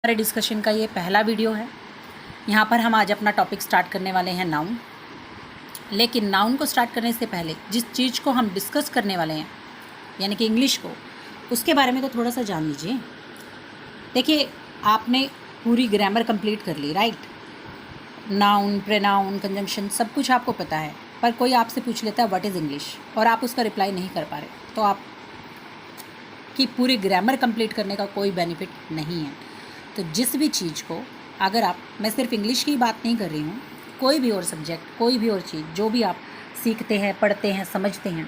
हमारे डिस्कशन का ये पहला वीडियो है। यहाँ पर हम आज अपना टॉपिक स्टार्ट करने वाले हैं नाउन। लेकिन नाउन को स्टार्ट करने से पहले जिस चीज़ को हम डिस्कस करने वाले हैं यानी कि इंग्लिश को, उसके बारे में तो थोड़ा सा जान लीजिए। देखिए, आपने पूरी ग्रामर कंप्लीट कर ली, राइट। नाउन, प्रोनाउन, कंजंक्शन सब कुछ आपको पता है, पर कोई आपसे पूछ लेता है व्हाट इज़ इंग्लिश और आप उसका रिप्लाई नहीं कर पा रहे, तो आप की पूरी ग्रामर कंप्लीट करने का कोई बेनिफिट नहीं है। तो जिस भी चीज़ को अगर आप, मैं सिर्फ इंग्लिश की बात नहीं कर रही हूँ, कोई भी और सब्जेक्ट, कोई भी और चीज़ जो भी आप सीखते हैं, पढ़ते हैं, समझते हैं,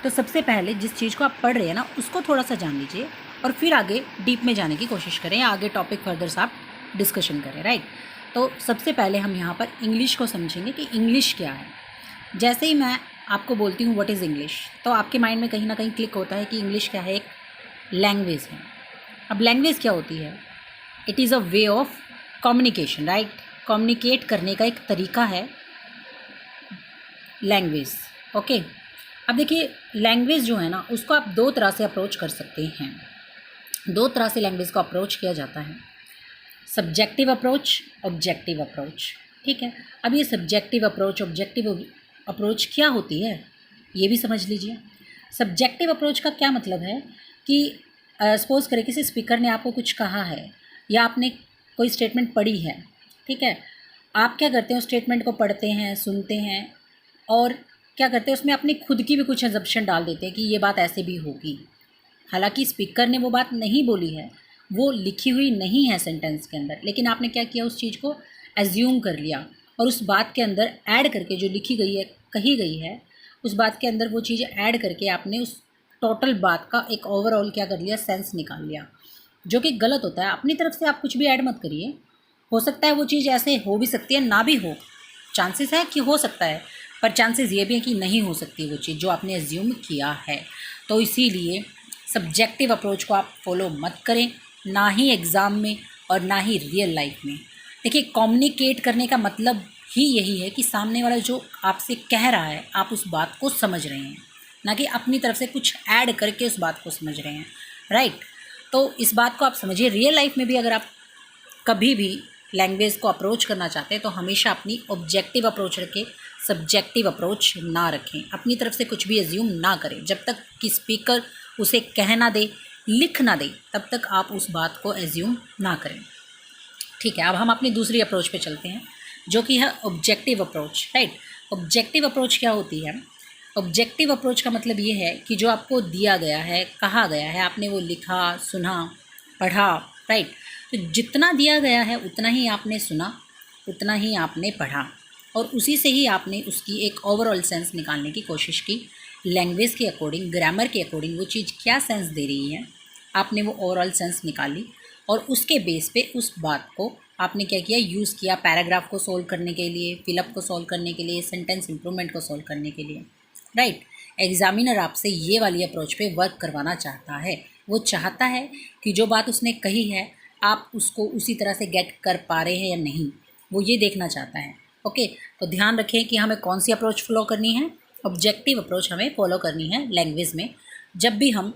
तो सबसे पहले जिस चीज़ को आप पढ़ रहे हैं ना, उसको थोड़ा सा जान लीजिए और फिर आगे डीप में जाने की कोशिश करें, आगे टॉपिक फर्दर से आप डिस्कशन करें, राइट। तो सबसे पहले हम यहाँ पर इंग्लिश को समझेंगे कि इंग्लिश क्या है। जैसे ही मैं आपको बोलती हूँ व्हाट इज़ इंग्लिश, तो आपके माइंड में कहीं ना कहीं क्लिक होता है कि इंग्लिश क्या है, एक लैंग्वेज है। अब लैंग्वेज क्या होती है? It is a way of communication, right. Communicate करने का एक तरीका है लैंग्वेज, ओके। अब देखिए, लैंग्वेज जो है ना, उसको आप दो तरह से अप्रोच कर सकते हैं। दो तरह से लैंग्वेज को अप्रोच किया जाता है, सब्जेक्टिव अप्रोच, ऑब्जेक्टिव अप्रोच, ठीक है। अब ये सब्जेक्टिव अप्रोच, ऑब्जेक्टिव अप्रोच क्या होती है, ये भी समझ लीजिए। सब्जेक्टिव अप्रोच का क्या मतलब है कि सपोज़ करें किसी स्पीकर ने आपको कुछ कहा है या आपने कोई स्टेटमेंट पढ़ी है, ठीक है। आप क्या करते हैं, उस स्टेटमेंट को पढ़ते हैं, सुनते हैं और क्या करते हैं, उसमें अपनी खुद की भी कुछ एजम्पशन डाल देते हैं कि ये बात ऐसे भी होगी। हालांकि स्पीकर ने वो बात नहीं बोली है, वो लिखी हुई नहीं है सेंटेंस के अंदर, लेकिन आपने क्या किया, उस चीज़ को एज्यूम कर लिया और उस बात के अंदर ऐड करके जो लिखी गई है, कही गई है, उस बात के अंदर वो चीज़ ऐड करके आपने उस टोटल बात का एक ओवरऑल क्या कर लिया, सेंस निकाल लिया, जो कि गलत होता है। अपनी तरफ से आप कुछ भी ऐड मत करिए। हो सकता है वो चीज़ ऐसे हो भी सकती है, ना भी हो, चांसेस है कि हो सकता है, पर चांसेस ये भी है कि नहीं हो सकती वो चीज़ जो आपने एज्यूम किया है। तो इसीलिए सब्जेक्टिव अप्रोच को आप फॉलो मत करें, ना ही एग्ज़ाम में और ना ही रियल लाइफ में। देखिए, कम्युनिकेट करने का मतलब ही यही है कि सामने वाला जो आपसे कह रहा है, आप उस बात को समझ रहे हैं, ना कि अपनी तरफ से कुछ ऐड करके उस बात को समझ रहे हैं, राइट। तो इस बात को आप समझिए। रियल लाइफ में भी अगर आप कभी भी लैंग्वेज को अप्रोच करना चाहते हैं तो हमेशा अपनी ऑब्जेक्टिव अप्रोच रखें, सब्जेक्टिव अप्रोच ना रखें। अपनी तरफ से कुछ भी एज्यूम ना करें। जब तक कि स्पीकर उसे कह ना दे, लिख ना दे, तब तक आप उस बात को एज्यूम ना करें, ठीक है। अब हम अपनी दूसरी अप्रोच पे चलते हैं, जो कि है objective approach, right. Objective approach क्या होती है? ऑब्जेक्टिव अप्रोच का मतलब ये है कि जो आपको दिया गया है, कहा गया है, आपने वो लिखा, सुना, पढ़ा, राइट। तो जितना दिया गया है उतना ही आपने सुना, उतना ही आपने पढ़ा और उसी से ही आपने उसकी एक ओवरऑल सेंस निकालने की कोशिश की। लैंग्वेज के अकॉर्डिंग, ग्रामर के अकॉर्डिंग वो चीज़ क्या सेंस दे रही है, आपने वो ओवरऑल सेंस निकाली और उसके बेस पे उस बात को आपने क्या किया, यूज़ किया पैराग्राफ को सोल्व करने के लिए, फिलअप को सोल्व करने के लिए, सेंटेंस इंप्रूवमेंट को सोल्व करने के लिए, राइट। एग्जामिनर आपसे ये वाली अप्रोच पे वर्क करवाना चाहता है। वो चाहता है कि जो बात उसने कही है आप उसको उसी तरह से गेट कर पा रहे हैं या नहीं, वो ये देखना चाहता है, ओके। तो ध्यान रखें कि हमें कौन सी अप्रोच फॉलो करनी है, ऑब्जेक्टिव अप्रोच हमें फॉलो करनी है लैंग्वेज में। जब भी हम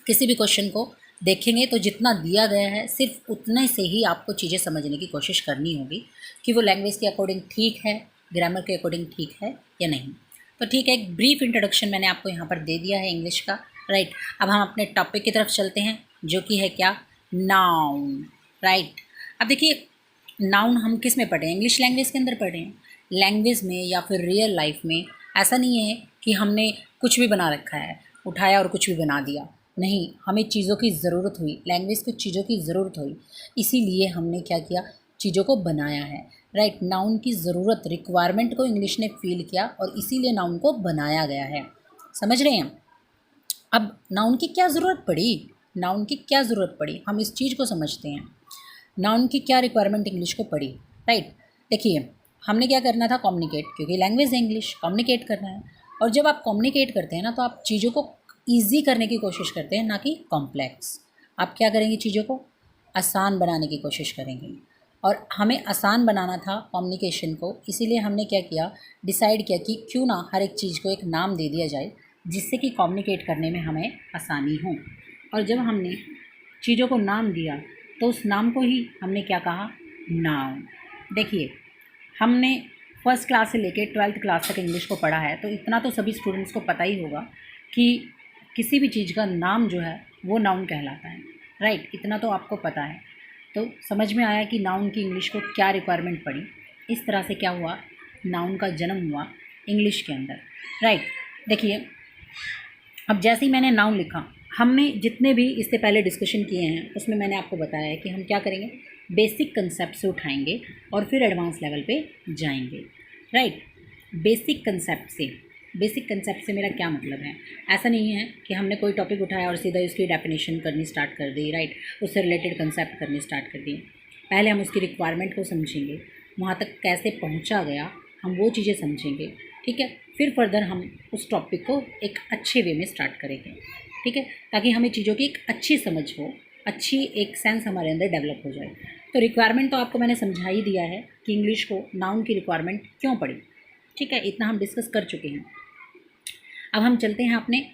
किसी भी क्वेश्चन को देखेंगे तो जितना दिया गया है सिर्फ उतने से ही आपको चीज़ें समझने की कोशिश करनी होगी कि वो लैंग्वेज के अकॉर्डिंग ठीक है, ग्रामर के अकॉर्डिंग ठीक है या नहीं। तो ठीक है, एक ब्रीफ इंट्रोडक्शन मैंने आपको यहाँ पर दे दिया है इंग्लिश का, राइट। अब हम अपने टॉपिक की तरफ चलते हैं, जो कि है क्या, नाउन, राइट। अब देखिए, नाउन हम किस में पढ़े हैं? इंग्लिश लैंग्वेज के अंदर पढ़े हैं। लैंग्वेज में या फिर रियल लाइफ में ऐसा नहीं है कि हमने कुछ भी बना रखा है, उठाया और कुछ भी बना दिया। नहीं, हमें चीज़ों की ज़रूरत हुई, लैंग्वेज को चीज़ों की ज़रूरत हुई, इसीलिए हमने क्या किया, चीज़ों को बनाया है, राइट। नाउन की ज़रूरत, रिक्वायरमेंट को इंग्लिश ने फील किया और इसीलिए नाउन को बनाया गया है। समझ रहे हैं? अब नाउन की क्या ज़रूरत पड़ी, नाउन की क्या ज़रूरत पड़ी, हम इस चीज़ को समझते हैं। नाउन की क्या रिक्वायरमेंट इंग्लिश को पड़ी, राइट। देखिए, हमने क्या करना था, कम्युनिकेट, क्योंकि लैंग्वेज है इंग्लिश, कम्युनिकेट करना है। और जब आप कम्युनिकेट करते हैं ना, तो आप चीज़ों को ईजी करने की कोशिश करते हैं, ना कि कॉम्प्लेक्स। आप क्या करेंगे, चीज़ों को आसान बनाने की कोशिश करेंगे। और हमें आसान बनाना था कम्युनिकेशन को, इसीलिए हमने क्या किया, डिसाइड किया कि क्यों ना हर एक चीज़ को एक नाम दे दिया जाए, जिससे कि कम्युनिकेट करने में हमें आसानी हो। और जब हमने चीज़ों को नाम दिया तो उस नाम को ही हमने क्या कहा, नाउन। देखिए हमने फर्स्ट क्लास से लेकर 12th क्लास तक इंग्लिश को पढ़ा है, तो इतना तो सभी स्टूडेंट्स को पता ही होगा कि किसी भी चीज़ का नाम जो है वो नाउन कहलाता है, राइट। इतना तो आपको पता है। तो समझ में आया कि नाउन की इंग्लिश को क्या रिक्वायरमेंट पड़ी। इस तरह से क्या हुआ, नाउन का जन्म हुआ इंग्लिश के अंदर, राइट। देखिए अब जैसे ही मैंने नाउन लिखा, हमने जितने भी इससे पहले डिस्कशन किए हैं उसमें मैंने आपको बताया है कि हम क्या करेंगे, बेसिक कंसेप्ट से उठाएंगे और फिर एडवांस लेवल पे जाएंगे, राइट। बेसिक कंसेप्ट से मेरा क्या मतलब है, ऐसा नहीं है कि हमने कोई टॉपिक उठाया और सीधा उसकी डेफिनेशन करनी स्टार्ट कर दी, राइट, उससे रिलेटेड कंसेप्ट करनी स्टार्ट कर दिए। पहले हम उसकी रिक्वायरमेंट को समझेंगे, वहाँ तक कैसे पहुँचा गया हम वो चीज़ें समझेंगे, ठीक है। फिर फर्दर हम उस टॉपिक को एक अच्छे वे में स्टार्ट करेंगे, ठीक है, ताकि हमें चीज़ों की एक अच्छी समझ हो, अच्छी एक सेंस हमारे अंदर डेवलप हो जाए। तो रिक्वायरमेंट तो आपको मैंने समझा ही दिया है कि इंग्लिश को नाउन की रिक्वायरमेंट क्यों पड़ी, ठीक है, इतना हम डिस्कस कर चुके हैं। अब हम चलते हैं अपने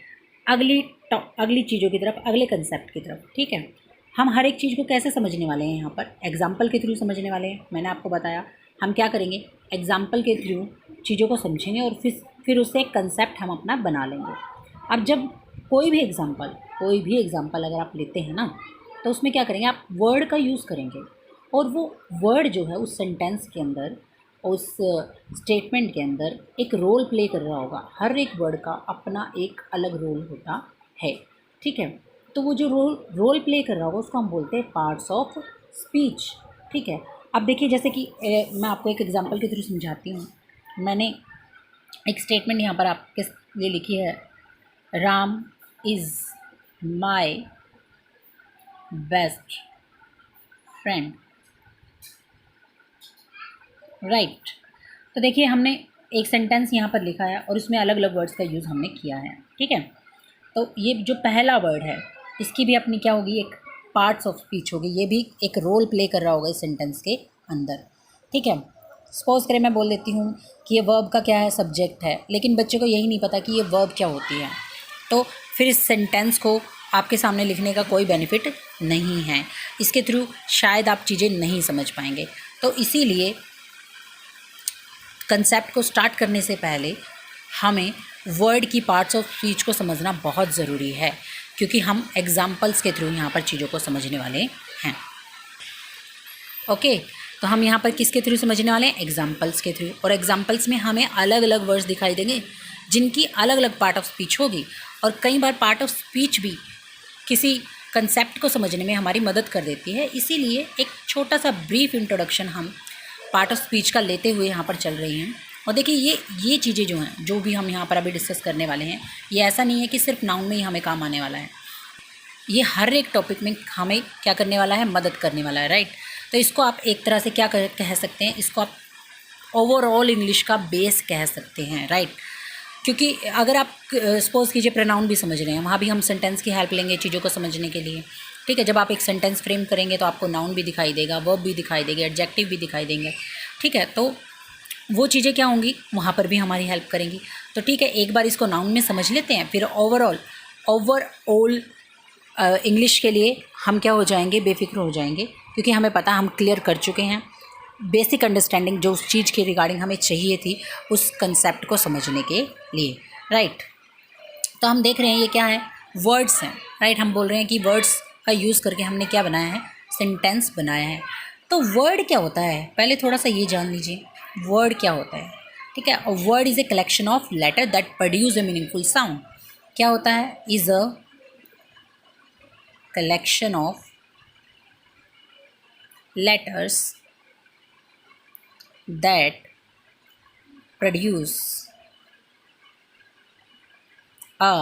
अगली चीज़ों की तरफ, अगले कंसेप्ट की तरफ, ठीक है। हम हर एक चीज़ को कैसे समझने वाले हैं, यहाँ पर एग्जाम्पल के थ्रू समझने वाले हैं। मैंने आपको बताया हम क्या करेंगे, एग्जाम्पल के थ्रू चीज़ों को समझेंगे और फिर उससे एक कंसेप्ट हम अपना बना लेंगे। अब जब कोई भी एग्जाम्पल अगर आप लेते हैं ना, तो उसमें क्या करेंगे, आप वर्ड का यूज़ करेंगे और वो वर्ड जो है उस सेंटेंस के अंदर, उस स्टेटमेंट के अंदर एक रोल प्ले कर रहा होगा। हर एक वर्ड का अपना एक अलग रोल होता है, ठीक है। तो वो जो रोल प्ले कर रहा होगा उसको हम बोलते हैं पार्ट्स ऑफ स्पीच, ठीक है। अब देखिए जैसे कि मैं आपको एक एग्जांपल के थ्रू समझाती हूँ। मैंने एक स्टेटमेंट यहाँ पर आपके लिए लिखी है, Ram is my best friend, right. तो देखिए हमने एक सेंटेंस यहाँ पर लिखा है और उसमें अलग अलग वर्ड्स का यूज़ हमने किया है, ठीक है। तो ये जो पहला वर्ड है इसकी भी अपनी क्या होगी, एक पार्ट्स ऑफ स्पीच होगी, ये भी एक रोल प्ले कर रहा होगा इस सेंटेंस के अंदर, ठीक है। सपोज करें मैं बोल देती हूँ कि ये वर्ब का क्या है, सब्जेक्ट है, लेकिन बच्चे को यही नहीं पता कि ये वर्ब क्या होती है, तो फिर इस सेंटेंस को आपके सामने लिखने का कोई बेनिफिट नहीं है। इसके थ्रू शायद आप चीज़ें नहीं समझ पाएंगे। तो इसीलिए कंसेप्ट को स्टार्ट करने से पहले हमें वर्ड की पार्ट्स ऑफ स्पीच को समझना बहुत ज़रूरी है, क्योंकि हम एग्जाम्पल्स के थ्रू यहाँ पर चीज़ों को समझने वाले हैं। ओके, तो हम यहाँ पर किसके थ्रू समझने वाले हैं, एग्जाम्पल्स के थ्रू। और एग्जाम्पल्स में हमें अलग अलग वर्ड्स दिखाई देंगे जिनकी अलग अलग पार्ट ऑफ स्पीच होगी। और कई बार पार्ट ऑफ स्पीच भी किसी कंसेप्ट को समझने में हमारी मदद कर देती है। इसीलिए एक छोटा सा ब्रीफ इंट्रोडक्शन हम पार्ट ऑफ स्पीच का लेते हुए यहाँ पर चल रही हैं। और देखिए ये चीज़ें जो हैं, जो भी हम यहाँ पर अभी डिस्कस करने वाले हैं, ये ऐसा नहीं है कि सिर्फ नाउन में ही हमें काम आने वाला है, ये हर एक टॉपिक में हमें क्या करने वाला है, मदद करने वाला है, राइट। तो इसको आप एक तरह से क्या कह सकते हैं, इसको आप ओवरऑल इंग्लिश का बेस कह सकते हैं, राइट। क्योंकि अगर आप सपोज कीजिए प्रोनाउन भी समझ रहे हैं, वहाँ भी हम सेंटेंस की हेल्प लेंगे चीज़ों को समझने के लिए, ठीक है। जब आप एक सेंटेंस फ्रेम करेंगे तो आपको नाउन भी दिखाई देगा, वर्ब भी दिखाई देगा, एडजेक्टिव भी दिखाई देंगे, ठीक है। तो वो चीज़ें क्या होंगी, वहाँ पर भी हमारी हेल्प करेंगी। तो ठीक है, एक बार इसको नाउन में समझ लेते हैं, फिर ओवरऑल इंग्लिश के लिए हम क्या हो जाएंगे, बेफिक्र हो जाएंगे, क्योंकि हमें पता, हम क्लियर कर चुके हैं बेसिक अंडरस्टैंडिंग जो उस चीज़ के रिगार्डिंग हमें चाहिए थी उस कंसेप्ट को समझने के लिए, राइट। तो हम देख रहे हैं ये क्या है, वर्ड्स हैं, राइट। हम बोल रहे हैं कि वर्ड्स का यूज़ करके हमने क्या बनाया है, सेंटेंस बनाया है। तो वर्ड क्या होता है, पहले थोड़ा सा ये जान लीजिए, वर्ड क्या होता है, ठीक है। Word is a collection of letter that produce a meaningful sound. क्या होता है, is a collection of letters that produce a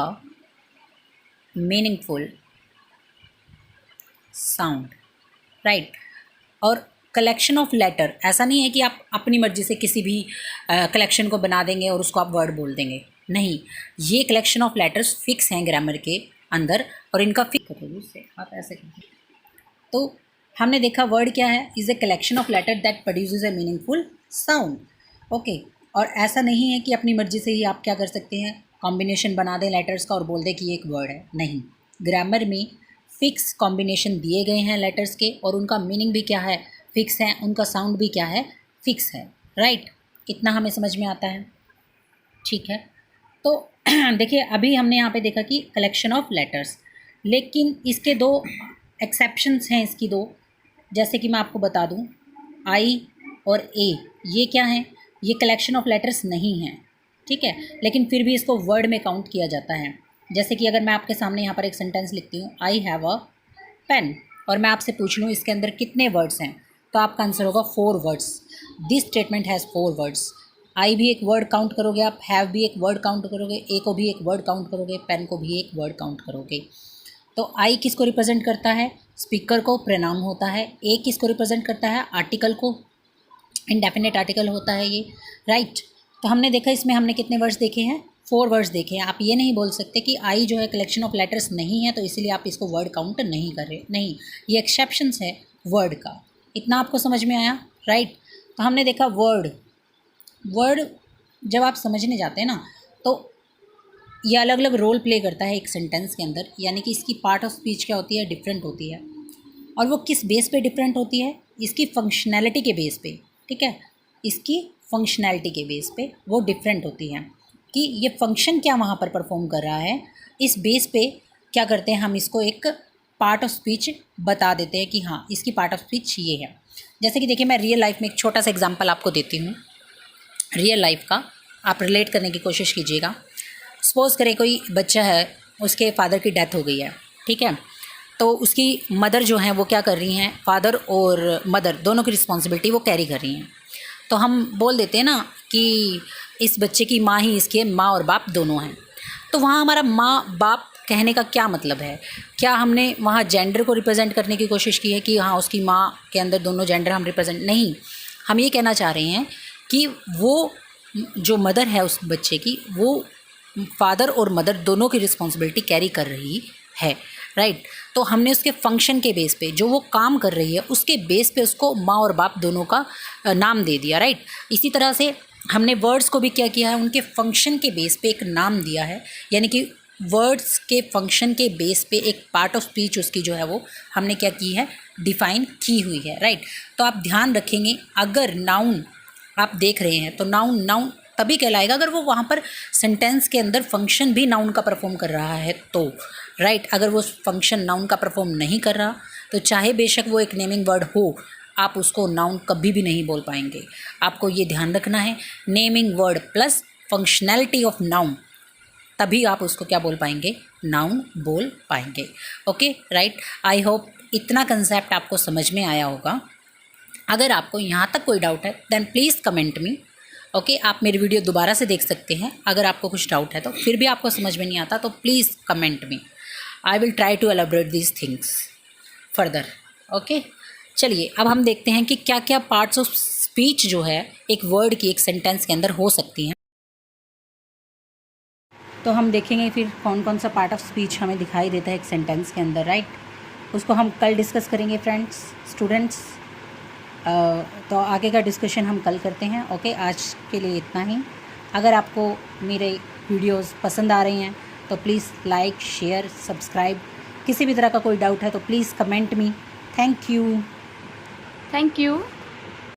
meaningful sound, right। और कलेक्शन ऑफ लेटर ऐसा नहीं है कि आप अपनी मर्ज़ी से किसी भी कलेक्शन को बना देंगे और उसको आप वर्ड बोल देंगे, नहीं। ये कलेक्शन ऑफ लेटर्स फिक्स हैं ग्रामर के अंदर और इनका फिक्स से आप ऐसे करें। तो हमने देखा वर्ड क्या है, is a collection of letter that produces a meaningful sound, okay. और ऐसा नहीं है कि अपनी मर्ज़ी से ही आप क्या कर सकते हैं, कॉम्बिनेशन बना दें लेटर्स का और बोल दें कि ये एक वर्ड है, नहीं। ग्रामर में फिक्स कॉम्बिनेशन दिए गए हैं लेटर्स के, और उनका मीनिंग भी क्या है, फिक्स है, उनका साउंड भी क्या है, फिक्स है, राइट। इतना हमें समझ में आता है, ठीक है। तो देखिए अभी हमने यहाँ पे देखा कि कलेक्शन ऑफ लेटर्स, लेकिन इसके दो एक्सेप्शंस हैं, इसकी दो, जैसे कि मैं आपको बता दूँ, आई और ए, ये क्या हैं, ये कलेक्शन ऑफ लेटर्स नहीं हैं, ठीक है, लेकिन फिर भी इसको वर्ड में काउंट किया जाता है। जैसे कि अगर मैं आपके सामने यहाँ पर एक सेंटेंस लिखती हूँ, आई हैव अ पेन, और मैं आपसे पूछ लूँ इसके अंदर कितने वर्ड्स हैं, तो आपका आंसर होगा 4 words. This statement has 4 words. I भी एक वर्ड काउंट करोगे आप, हैव भी एक वर्ड काउंट करोगे, ए को भी एक वर्ड काउंट करोगे, पेन को भी एक वर्ड काउंट करोगे। तो आई किसको रिप्रेजेंट करता है, स्पीकर को, प्रोनाउन होता है। ए किसको रिप्रेजेंट करता है, आर्टिकल को, इंडेफिनेट आर्टिकल होता है ये, राइट। तो हमने देखा इसमें हमने कितने वर्ड्स देखे हैं, 4 वर्ड्स देखे हैं। आप ये नहीं बोल सकते कि आई जो है कलेक्शन ऑफ लेटर्स नहीं है तो इसीलिए आप इसको वर्ड काउंट नहीं कर रहे, नहीं, ये एक्सेप्शंस है वर्ड का। इतना आपको समझ में आया, राइट। तो हमने देखा वर्ड जब आप समझने जाते हैं ना, तो ये अलग अलग रोल प्ले करता है एक सेंटेंस के अंदर, यानी कि इसकी पार्ट ऑफ स्पीच क्या होती है, डिफरेंट होती है। और वो किस बेस पे डिफरेंट होती है, इसकी फंक्शनैलिटी के बेस पे, ठीक है, इसकी फंक्शनैलिटी के बेस पे वो डिफरेंट होती है कि ये फंक्शन क्या वहाँ पर परफॉर्म कर रहा है। इस बेस पे क्या करते हैं, हम इसको एक पार्ट ऑफ स्पीच बता देते हैं कि हाँ इसकी पार्ट ऑफ स्पीच ये है। जैसे कि देखिए मैं रियल लाइफ में एक छोटा सा एग्जांपल आपको देती हूँ, रियल लाइफ का, आप रिलेट करने की कोशिश कीजिएगा। सपोज़ करें कोई बच्चा है, उसके फादर की डेथ हो गई है, ठीक है, तो उसकी मदर जो हैं वो क्या कर रही हैं, फादर और मदर दोनों की रिस्पॉन्सिबिलिटी वो कैरी कर रही हैं। तो हम बोल देते हैं ना कि इस बच्चे की माँ ही इसकी है, माँ और बाप दोनों हैं। तो वहाँ हमारा माँ बाप कहने का क्या मतलब है, क्या हमने वहाँ जेंडर को रिप्रेजेंट करने की कोशिश की है कि हाँ उसकी माँ के अंदर दोनों जेंडर हम रिप्रेजेंट, नहीं, हम ये कहना चाह रहे हैं कि वो जो मदर है उस बच्चे की, वो फादर और मदर दोनों की रिस्पॉन्सिबिलिटी कैरी कर रही है, राइट। तो हमने उसके फंक्शन के बेस पे, जो वो काम कर रही है उसके बेस पे उसको माँ और बाप दोनों का नाम दे दिया, राइट। इसी तरह से हमने वर्ड्स को भी क्या किया है, उनके फंक्शन के बेस पे एक नाम दिया है, यानी कि वर्ड्स के फंक्शन के बेस पे एक पार्ट ऑफ स्पीच उसकी जो है वो हमने क्या की है, डिफाइन की हुई है, राइट। तो आप ध्यान रखेंगे, अगर नाउन आप देख रहे हैं तो नाउन तभी कहलाएगा अगर वो वहाँ पर सेंटेंस के अंदर फंक्शन भी नाउन का परफॉर्म कर रहा है तो, राइट। अगर वो फंक्शन नाउन का परफॉर्म नहीं कर रहा तो चाहे बेशक वो एक नेमिंग वर्ड हो, आप उसको नाउन कभी भी नहीं बोल पाएंगे। आपको ये ध्यान रखना है, naming word plus functionality of noun, तभी आप उसको क्या बोल पाएंगे, नाउन बोल पाएंगे। Okay, right. आई होप इतना कंसेप्ट आपको समझ में आया होगा। अगर आपको यहाँ तक कोई डाउट है then please comment me, okay. आप मेरी वीडियो दोबारा से देख सकते हैं अगर आपको कुछ डाउट है तो, फिर भी आपको समझ में नहीं आता तो please comment me, I will try to elaborate these things further, okay. चलिए अब हम देखते हैं कि क्या क्या पार्ट्स ऑफ स्पीच जो है एक वर्ड की, एक सेंटेंस के अंदर हो सकती हैं। तो हम देखेंगे फिर कौन कौन सा पार्ट ऑफ स्पीच हमें दिखाई देता है एक सेंटेंस के अंदर, राइट। उसको हम कल डिस्कस करेंगे फ्रेंड्स, स्टूडेंट्स। तो आगे का डिस्कशन हम कल करते हैं, ओके। आज के लिए इतना ही। अगर आपको मेरे वीडियोस पसंद आ रही हैं तो प्लीज़ लाइक, शेयर, सब्सक्राइब। किसी भी तरह का कोई डाउट है तो please comment me. Thank you.